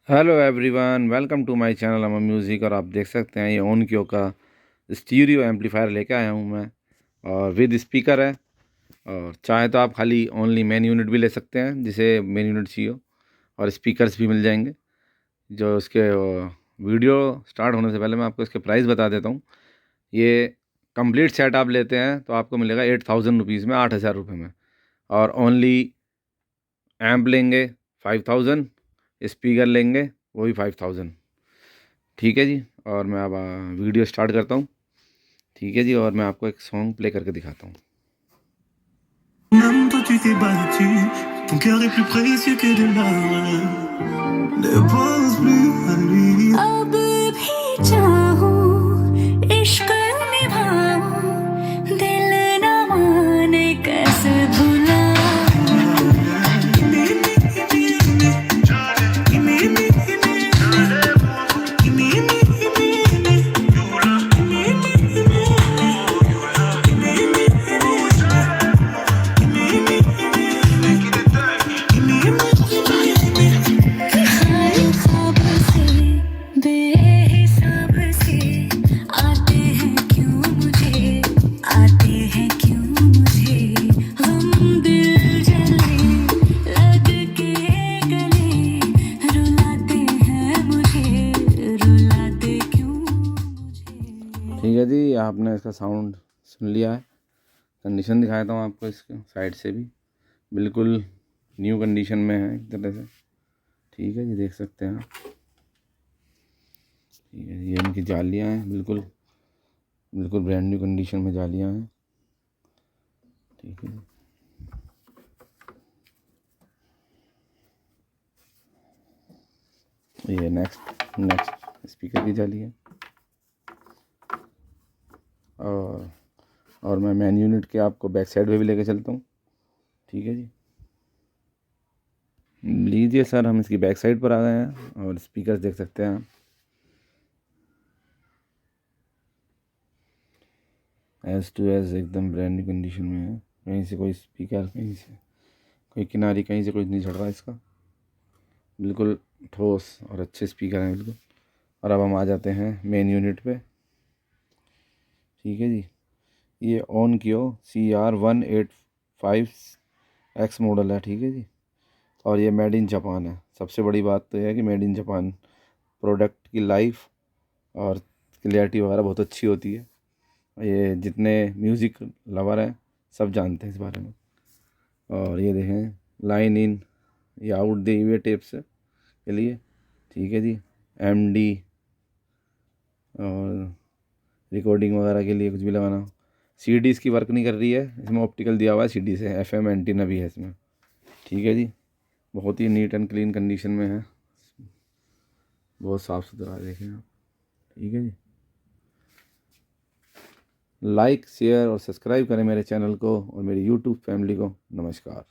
Hello everyone, welcome to my channel Aman music. और आप देख सकते हैं ये ओनक्यो का स्टीरियो एम्पलीफायर लेके आया हूँ मैं, और विद स्पीकर है। और चाहे तो आप खाली ओनली मेन यूनिट भी ले सकते हैं, जिसे मेन यूनिट चाहिए हो, और स्पीकर्स भी मिल जाएंगे। जो इसके वीडियो स्टार्ट होने से पहले मैं आपको इसके प्राइस बता देता हूँ। ये कंप्लीट सेट आप लेते हैं तो आपको मिलेगा 8000 रुपीज़ में, 8000 रुपये में। और ओनली एम्प लेंगे 5000, स्पीकर लेंगे वो भी 5000। ठीक है जी। और मैं अब वीडियो स्टार्ट करता हूँ। ठीक है जी, और मैं आपको एक सॉन्ग प्ले करके दिखाता हूँ। Même toi tu t'es battu, ton cœur est plus précieux que de l'or. Ne pense plus à lui. अब भी चाहूं, इश्क निभाऊं, दिल न माने कैसे ठीक है जी, आपने इसका साउंड सुन लिया है। कंडीशन दिखाता हूँ आपको इसके साइड से भी, बिल्कुल न्यू कंडीशन में है एक तरह से। ठीक है जी, देख सकते हैं आप। ठीक है, ये इनकी जालियाँ हैं, बिल्कुल बिल्कुल ब्रांड न्यू कंडीशन में जालियाँ हैं। ठीक है, ये नेक्स्ट स्पीकर की जाली है। और मैं मेन यूनिट के आपको बैक साइड पे भी लेके चलता हूँ। ठीक है जी, लीजिए सर, हम इसकी बैक साइड पर आ गए हैं और स्पीकर देख सकते हैं आप। एज टू एज एकदम ब्रांड न्यू कंडीशन में है। कहीं से कोई स्पीकर, कहीं से कोई किनारी, कहीं से कुछ नहीं झड़ रहा इसका। बिल्कुल ठोस और अच्छे स्पीकर हैं बिल्कुल। और अब हम आ जाते हैं मेन यूनिट पे। ठीक है जी, ये ओनक्यो CR185X मॉडल है। ठीक है जी, और ये मेड इन जापान है। सबसे बड़ी बात तो यह है कि मेड इन जापान। प्रोडक्ट की लाइफ और क्लियरिटी वगैरह बहुत अच्छी होती है। ये जितने म्यूज़िक लवर हैं सब जानते हैं इस बारे में। और ये देखें, लाइन इन या आउट दी हुए टेप्स के लिए। ठीक है जी, MD और रिकॉर्डिंग वगैरह के लिए कुछ भी लगाना। CD इसकी वर्क नहीं कर रही है, इसमें ऑप्टिकल दिया हुआ है CD से। FM एंटीना भी है इसमें। ठीक है जी, बहुत ही नीट एंड क्लीन कंडीशन में है, बहुत साफ़ सुथरा है, देखें आप। ठीक है जी, लाइक शेयर और सब्सक्राइब करें मेरे चैनल को और मेरी यूट्यूब फैमिली को। नमस्कार।